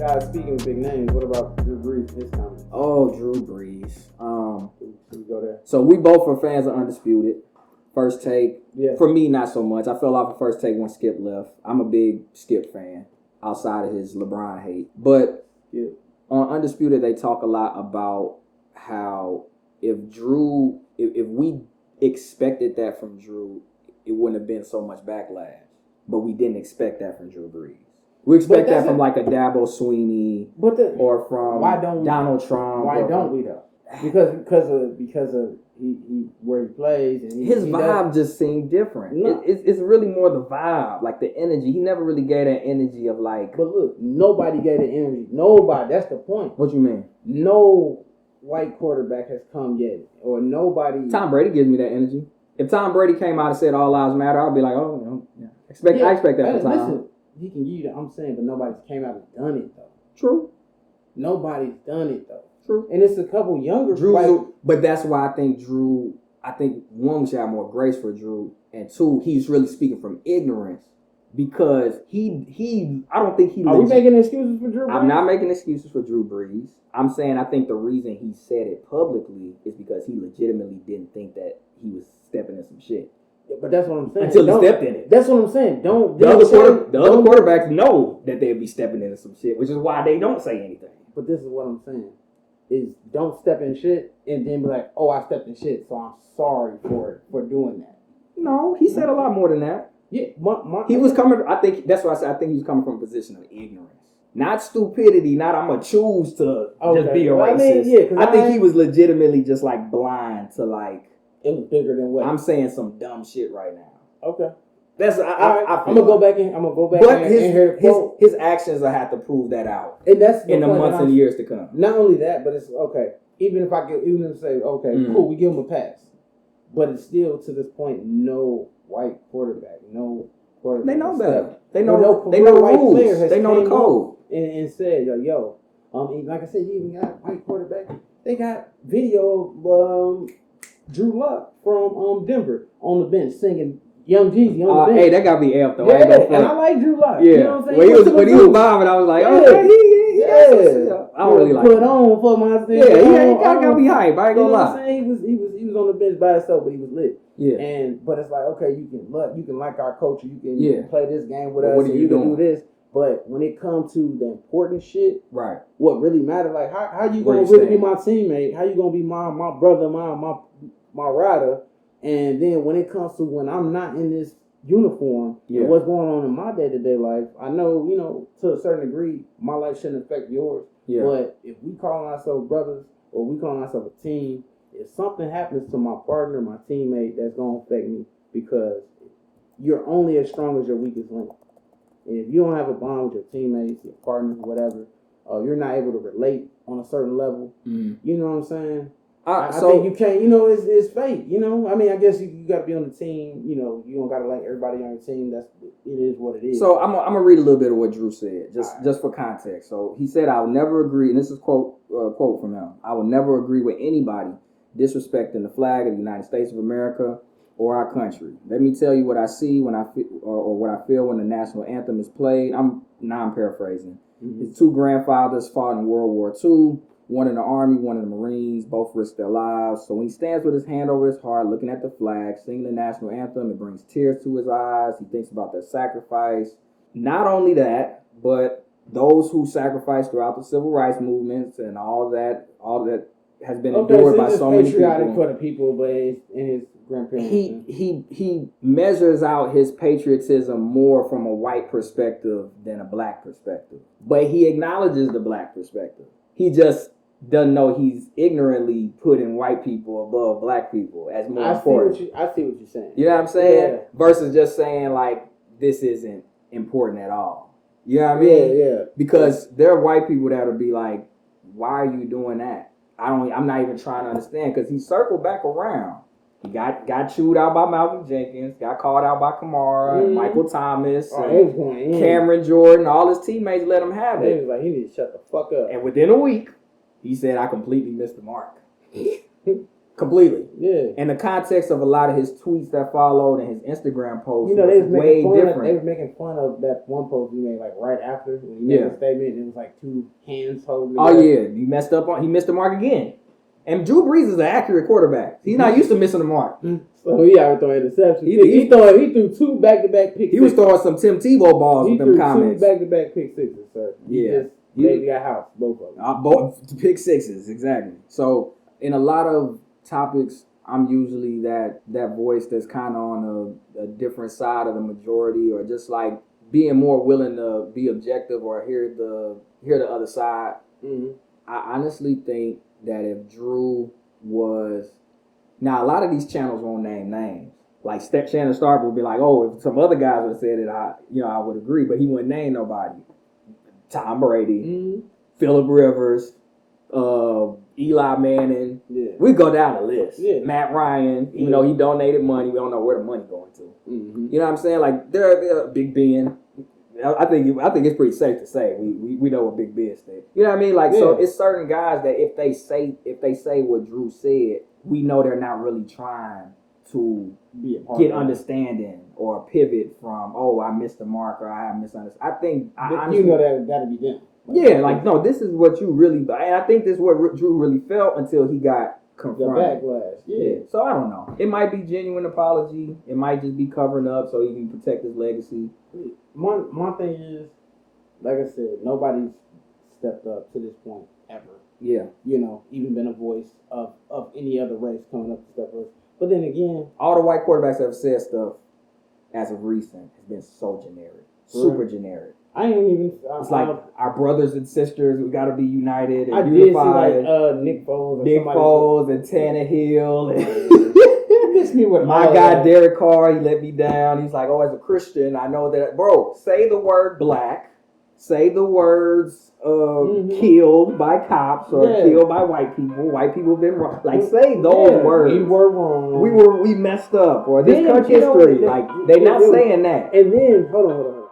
guys, speaking of big names, what about Drew Brees and his comments? Oh, Drew Brees. Should we go there? So we both are fans of Undisputed. First Take. Yeah. For me, not so much. I fell off of First Take when Skip left. I'm a big Skip fan outside of his LeBron hate. But on Undisputed, they talk a lot about how if we expected that from Drew, it wouldn't have been so much backlash. But we didn't expect that from Drew Brees. We expect that from like a Dabo Sweeney or from Donald Trump. Why don't we though? Because of he where he plays and his vibe just seemed different. No. It's really more the vibe, like the energy. He never really gave that energy of like. But look, nobody gave the energy. Nobody. That's the point. What you mean? No white quarterback has come yet, or nobody. Tom Brady gives me that energy. If Tom Brady came out and said all lives matter, I'd be like, oh, yeah. I expect that from Tom. Listen, he can give you that. I'm saying, but nobody's came out and done it though. True. Nobody's done it though. True. And it's a couple younger but that's why I think Drew, one, we should have more grace for Drew, and two, he's really speaking from ignorance because I don't think he. Are we making excuses for Drew Brees? I'm not making excuses for Drew Brees. I'm saying I think the reason he said it publicly is because he legitimately didn't think that he was stepping in some shit. Yeah, but that's what I'm saying. Until he stepped in it. That's what I'm saying. The other quarterbacks know that they'd be stepping into some shit, which is why they don't say anything. But this is what I'm saying. Is don't step in shit and then be like, oh, I stepped in shit, so I'm sorry for doing that. No, he said a lot more than that. Yeah, he was coming. I think that's why I said I think he was coming from a position of ignorance, not stupidity. Not I'm gonna choose to just be a racist. I think he was legitimately just like blind to like. It was bigger than what I'm saying. Some dumb shit right now. Okay. That's I'm gonna go back in. But his actions will have to prove that out. And that's in the months and years to come. Not only that, but it's okay. Even if say okay, cool, we give him a pass, but it's still to this point no white quarterback, no quarterback. They know better. They know the white rules. Player they know the code. And said, yo, like I said, you even got white quarterback. They got video of Drew Luck from Denver on the bench singing. Young Jeezy on the bench. Hey, that got me amped though. Yeah, and I like Drew Luck. Yeah. You know what I'm saying? When he was bombing, I was like, yeah. I don't really like put on for my thing. Yeah, he got me hype. I ain't gonna lie. You know what I'm saying? He was on the bench by himself, but he was lit. Yeah. But it's like, okay, you can like our culture, you can play this game with us, what are you can do this. But when it comes to the important shit, right? What really matters, like how you gonna really be my teammate? How you gonna be my brother, my rider? And then when it comes to when I'm not in this uniform and what's going on in my day-to-day life, I know, to a certain degree, my life shouldn't affect yours. Yeah. But if we calling ourselves brothers or we calling ourselves a team, if something happens to my partner, my teammate, that's going to affect me because you're only as strong as your weakest link. And if you don't have a bond with your teammates, your partners, whatever, you're not able to relate on a certain level. You know what I'm saying? I think you can't, it's fate, I mean, I guess you got to be on the team, you don't got to like everybody on your team. It is what it is. So I'm going to read a little bit of what Drew said, just for context. So he said, I will never agree, and this is quote from him, I will never agree with anybody disrespecting the flag of the United States of America or our country. Let me tell you what I see when I feel, or what I feel when the national anthem is played. I'm paraphrasing. Mm-hmm. His two grandfathers fought in World War II. One in the Army, one in the Marines, both risked their lives. So when he stands with his hand over his heart, looking at the flag, singing the national anthem, it brings tears to his eyes. He thinks about their sacrifice. Not only that, but those who sacrificed throughout the civil rights movements and all that has been endured by so many people. Patriotic for the people, but in his grandparents. He measures out his patriotism more from a white perspective than a black perspective. But he acknowledges the black perspective. He just doesn't know he's ignorantly putting white people above black people as more important. I see what you're saying. You know what I'm saying? Yeah. Versus just saying like this isn't important at all. You know what I mean? Yeah. Because there are white people that'll be like, "Why are you doing that?" I'm not even trying to understand because he circled back around. He got chewed out by Malcolm Jenkins, got called out by Kamara, and Michael Thomas, and Cameron Jordan. All his teammates let him have it. He was like, he need to shut the fuck up. And within a week, he said, I completely missed the mark. Completely. Yeah. And the context of a lot of his tweets that followed and his Instagram posts they was way different. They was making fun of that one post he made like right after when he made a statement. And it was like two hands holding. Oh yeah, he messed the mark again. And Drew Brees is an accurate quarterback. He's not used to missing the mark. So he out throwing interceptions. He threw 2 back-to-back pick sixes. He was throwing some Tim Tebow balls with them comments. He threw 2 back-to-back pick sixes, sir. They got house, both of them. Both pick sixes, exactly. So in a lot of topics, I'm usually that voice that's kind of on a different side of the majority, or just like being more willing to be objective or hear the other side. Mm-hmm. I honestly think that if Drew was, now a lot of these channels won't name names. Like Shannon Sharp would be like, oh, if some other guys would have said it, I would agree, but he wouldn't name nobody. Tom Brady, Phillip Rivers, Eli Manning. Yeah. We go down the list. Yeah. Matt Ryan, even though he donated money, we don't know where the money going to. Mm-hmm. You know what I'm saying? Like they're Big Ben. I think it's pretty safe to say we know what Big Ben said. You know what I mean? Like so, it's certain guys that if they say what Drew said, we know they're not really trying to get understanding or pivot from I missed the mark or I misunderstood. I think honestly, you know that'll be them. Yeah, like no, this is what you really. And I think this is what Drew really felt until he got confronted. The backlash. Yeah. So I don't know. It might be genuine apology. It might just be covering up so he can protect his legacy. My thing is, like I said, nobody's stepped up to this point ever. Yeah. Even been a voice of any other race coming up to step up. But then again, all the white quarterbacks that have said stuff as of recent has been so generic, super generic. I ain't even. It's like our brothers and sisters. We got to be united and I unified. Did see like Nick Foles and Tannehill. Miss me with my guy Derek Carr. He let me down. He's like, as a Christian, I know that. Bro, say the word black. Say the words killed by cops or killed by white people. White people have been wrong. Like say those words. We were wrong. We messed up. Or this country history. Like they're not saying that. And then hold on.